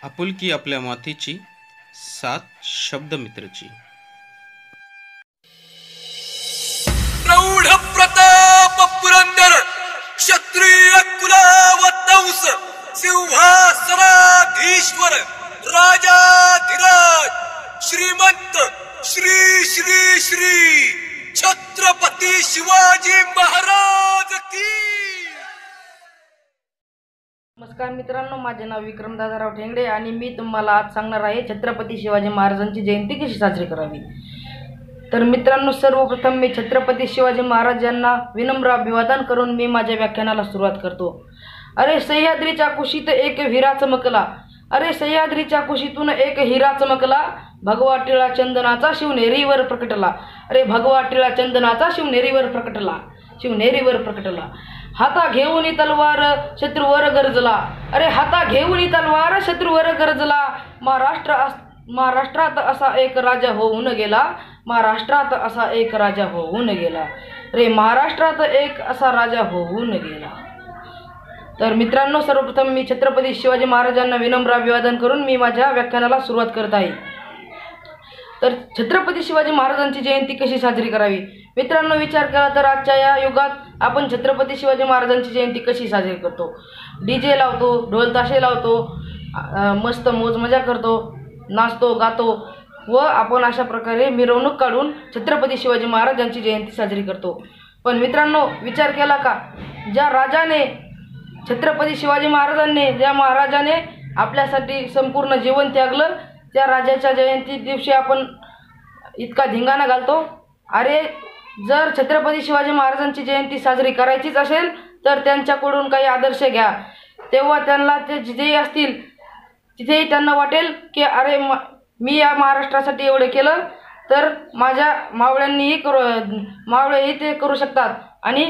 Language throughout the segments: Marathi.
आपुलकी आपल्या मातीची, साथ शब्दमित्रची. प्रौढ प्रताप पुरंदर क्षत्रिय कुलावतंस सिंहासनाधीश्वर राजाधिराज श्रीमंत श्री श्री श्री छत्रपती शिवाजी महाराज की. नमस्कार मित्रांनो, माझे नाव विक्रम दादाराव ठेंगडे आणि मी तुम्हाला आज सांगणार आहे छत्रपती शिवाजी महाराजांची जयंती कशी साजरी करावी. तर मित्रांनो, सर्वप्रथम मी छत्रपती शिवाजी महाराज यांना विनम्र अभिवादन करून मी माझ्या व्याख्यानाला सुरुवात करतो. अरे सह्याद्रीच्या कुशीत एक हिरा चमकला, अरे सह्याद्रीच्या कुशीतून एक हिरा चमकला, भगवा टिळा चंदनाचा शिवनेरीवर प्रकटला. अरे भगवा टिळा चंदनाचा शिवनेरीवर प्रकटला. हाता घेऊन तलवार शत्रूवर गरजला, अरे हाता घेऊन तलवार शत्रूवर गरजला. महाराष्ट्रात असा एक राजा होऊन गेला, महाराष्ट्रात असा एक राजा होऊन गेला, रे महाराष्ट्रात एक असा राजा होऊन गेला. तर मित्रांनो, सर्वप्रथम मी छत्रपती शिवाजी महाराजांना विनम्र अभिवादन करून मी माझ्या व्याख्यानाला सुरुवात करत आहे. तर छत्रपती शिवाजी महाराजांची जयंती कशी साजरी करावी. मित्रांनो, विचार केला तर आजच्या या युगात आपण छत्रपती शिवाजी महाराजांची जयंती कशी साजरी करतो. DJ लावतो, ढोल ताशे लावतो, मस्त मोज मजा करतो, नाचतो गातो व आपण अशा प्रकारे मिरवणूक काढून छत्रपती शिवाजी महाराजांची जयंती साजरी करतो. पण मित्रांनो, विचार केला का, ज्या राजाने छत्रपती शिवाजी महाराजांनी ज्या महाराजाने आपल्यासाठी संपूर्ण जीवन त्यागलं, त्या राजाच्या जयंती दिवशी आपण इतका धिंगाणा घालतो. अरे जर छत्रपती शिवाजी महाराजांची जयंती साजरी करायचीच असेल तर त्यांच्याकडून काही आदर्श घ्या. तेव्हा त्यांना ते जिथेही असतील तिथेही त्यांना वाटेल की अरे मी या महाराष्ट्रासाठी एवढे केलं तर माझ्या मावळेही ते करू शकतात आणि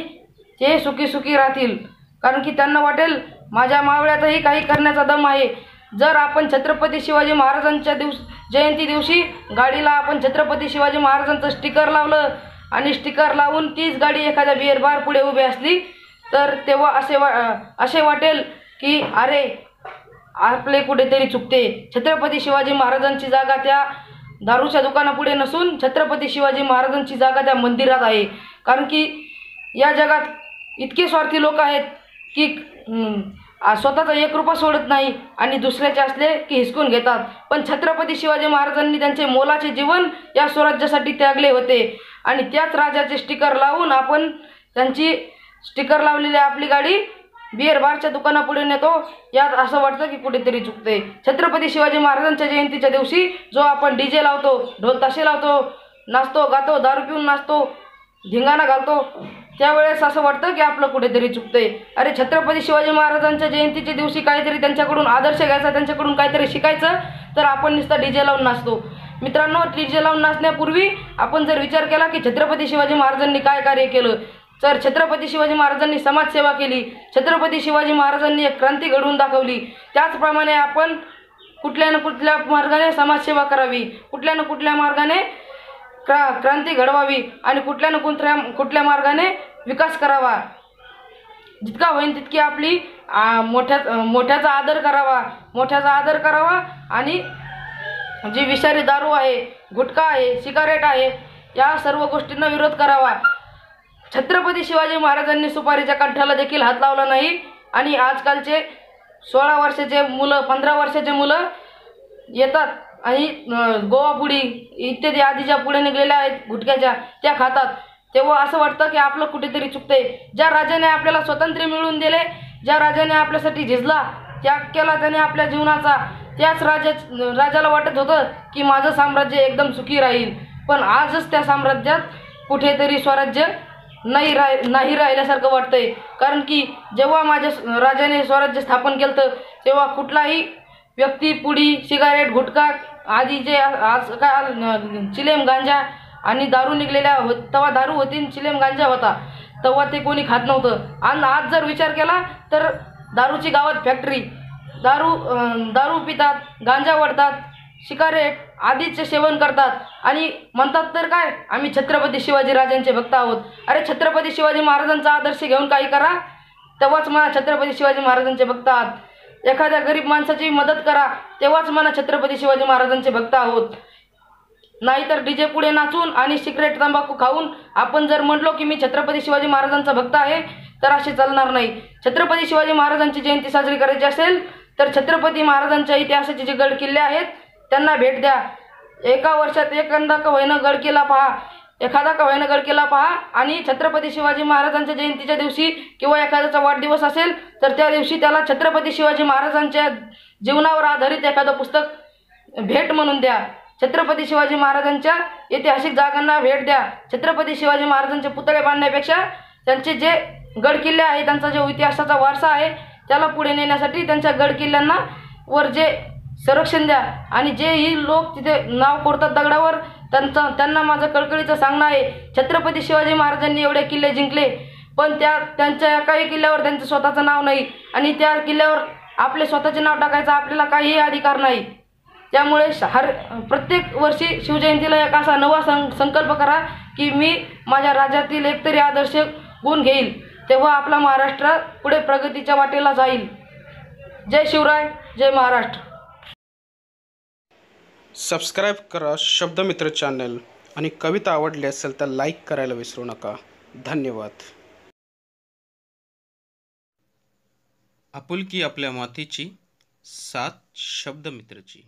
ते सुखी राहतील. कारण की त्यांना वाटेल माझ्या मावळ्यातही काही करण्याचा दम आहे. जर आपण छत्रपती शिवाजी महाराजांच्या जयंती दिवशी गाडीला आपण छत्रपती शिवाजी महाराजांचं स्टिकर लावलं आणि स्टिकर लावून तीच गाडी एखाद्या बिअर बार पुढे उभी असली तर तेव्हा असे वाटेल की अरे आपले कुठेतरी चुकते. छत्रपती शिवाजी महाराजांची जागा त्या दारूच्या दुकानापुढे नसून छत्रपती शिवाजी महाराजांची जागा त्या मंदिरात आहे. कारण की या जगात इतके स्वार्थी लोक आहेत की स्वतःचा 1 रुपया सोडत नाही आणि दुसऱ्याचे असले की हिसकून घेतात. पण छत्रपती शिवाजी महाराजांनी त्यांचे मोलाचे जीवन या स्वराज्यासाठी त्यागले होते आणि त्याच राजाचे स्टिकर लावून आपण त्यांची स्टिकर लावलेली आपली गाडी बिअर बारच्या दुकानापुढे नेतो. यात असं वाटतं की कुठेतरी चुकते. छत्रपती शिवाजी महाराजांच्या जयंतीच्या दिवशी जो आपण DJ लावतो, ढोल ताशे लावतो, नाचतो गातो, दारू पिऊन नाचतो, धिंगाणा घालतो, त्यावेळेस असं वाटतं की आपलं कुठेतरी चुकतंय. अरे छत्रपती शिवाजी महाराजांच्या जयंतीच्या दिवशी काहीतरी त्यांच्याकडून आदर्श घ्यायचा, त्यांच्याकडून काहीतरी शिकायचं, तर आपण नुसता DJ लावून नाचतो. मित्रांनो, DJ लावून नाचण्यापूर्वी आपण जर विचार केला की छत्रपती शिवाजी महाराजांनी काय कार्य केलं, तर छत्रपती शिवाजी महाराजांनी समाजसेवा केली, छत्रपती शिवाजी महाराजांनी एक क्रांती घडवून दाखवली. त्याचप्रमाणे आपण कुठल्या ना कुठल्या मार्गाने समाजसेवा करावी, कुठल्या ना कुठल्या मार्गाने क्रांती घडवावी आणि कुठल्या ना कुठल्या मार्गाने विकास करावा. जितका होईल तितकी आपली मोठ्याचा आदर करावा आणि जी विषारी दारू आहे, गुटखा आहे, सिगारेट आहे, या सर्व गोष्टींना विरोध करावा. छत्रपती शिवाजी महाराजांनी सुपारीच्या कंठाला देखील हात लावला नाही आणि आजकालचे 16 वर्षाचे मुलं, 15 वर्षाचे मुलं येतात आणि गोवापुडी इत्यादी आधीच्या पुढे निघलेल्या आहेत गुटख्याच्या, त्या खातात. तेव्हा असं वाटतं की आपलं कुठेतरी चुकतंय. ज्या राजाने आपल्याला स्वातंत्र्य मिळवून दिले, ज्या राजाने आपल्यासाठी झिजला, त्याग केला त्याने आपल्या जीवनाचा, त्याच राजाला वाटत होतं की माझं साम्राज्य एकदम सुखी राहील. पण आजच त्या साम्राज्यात कुठेतरी स्वराज्य नाही राहिल्यासारखं वाटतंय. कारण की जेव्हा माझ्या राजाने स्वराज्य स्थापन केलं तेव्हा कुठलाही व्यक्ती पुडी, सिगारेट, गुटखा आदी जे आजकाल चिलेम गांजा आणि दारू निघलेल्या तेव्हा दारू होती, चिलेम गांजा होता, तेव्हा ते कोणी खात नव्हतं. आणि आज जर विचार केला तर दारूची गावात फॅक्टरी, दारू पितात, गांजा वडतात, सिगारेट आदीचे सेवन करतात आणि म्हणतात तर काय, आम्ही छत्रपती शिवाजी राजांचे भक्त आहोत. अरे छत्रपती शिवाजी महाराजांचा आदर्श घेऊन काही करा, तेव्हाच मला छत्रपती शिवाजी महाराजांचे भक्त आहात. एखाद्या गरीब माणसाची मदत करा, तेव्हाच म्हणा छत्रपती शिवाजी महाराजांचे भक्त आहोत. नाहीतर डीजे पुढे नाचून आणि सिगरेट तंबाखू खाऊन आपण जर म्हणलो की मी छत्रपती शिवाजी महाराजांचा भक्त आहे, तर असे चालणार नाही. छत्रपती शिवाजी महाराजांची जयंती साजरी करायची असेल तर छत्रपती महाराजांच्या इतिहासाचे जे गड किल्ले आहेत त्यांना भेट द्या. एका वर्षात एखादा का होईना गड किल्ला पहा आणि छत्रपती शिवाजी महाराजांच्या जयंतीच्या दिवशी किंवा एखाद्याचा वाढदिवस असेल तर त्या दिवशी त्याला छत्रपती शिवाजी महाराजांच्या जीवनावर आधारित एखादं पुस्तक भेट म्हणून द्या. छत्रपती शिवाजी महाराजांच्या ऐतिहासिक जागांना भेट द्या. छत्रपती शिवाजी महाराजांचे पुतळे बांधण्यापेक्षा त्यांचे जे गड किल्ले आहे, त्यांचा जो इतिहासाचा वारसा आहे त्याला पुढे नेण्यासाठी त्यांच्या गड किल्ल्यांना वर जे संरक्षण द्या. आणि जेही लोक तिथे नाव कोरतात दगडावर, त्यांना माझं कळकळीचं सांगणं आहे, छत्रपती शिवाजी महाराजांनी एवढे किल्ले जिंकले, पण त्यांच्या एकाही किल्ल्यावर त्यांचं स्वतःचं नाव नाही आणि त्या किल्ल्यावर आपले स्वतःचे नाव टाकायचा आपल्याला काहीही अधिकार नाही. त्यामुळे प्रत्येक वर्षी शिवजयंतीला एक असा नवा संकल्प करा की मी माझ्या राज्यातील एकतरी आदर्श गुण घेईल, तेव्हा आपला महाराष्ट्र पुढे प्रगतीच्या वाटेला जाईल. जय शिवराय, जय महाराष्ट्र. सबस्क्राईब करा शब्दमित्र चॅनल आणि कविता आवडली असेल तर लाईक करायला विसरू नका. धन्यवाद. आपुलकी आपल्या मातीची, साथ शब्दमित्रची.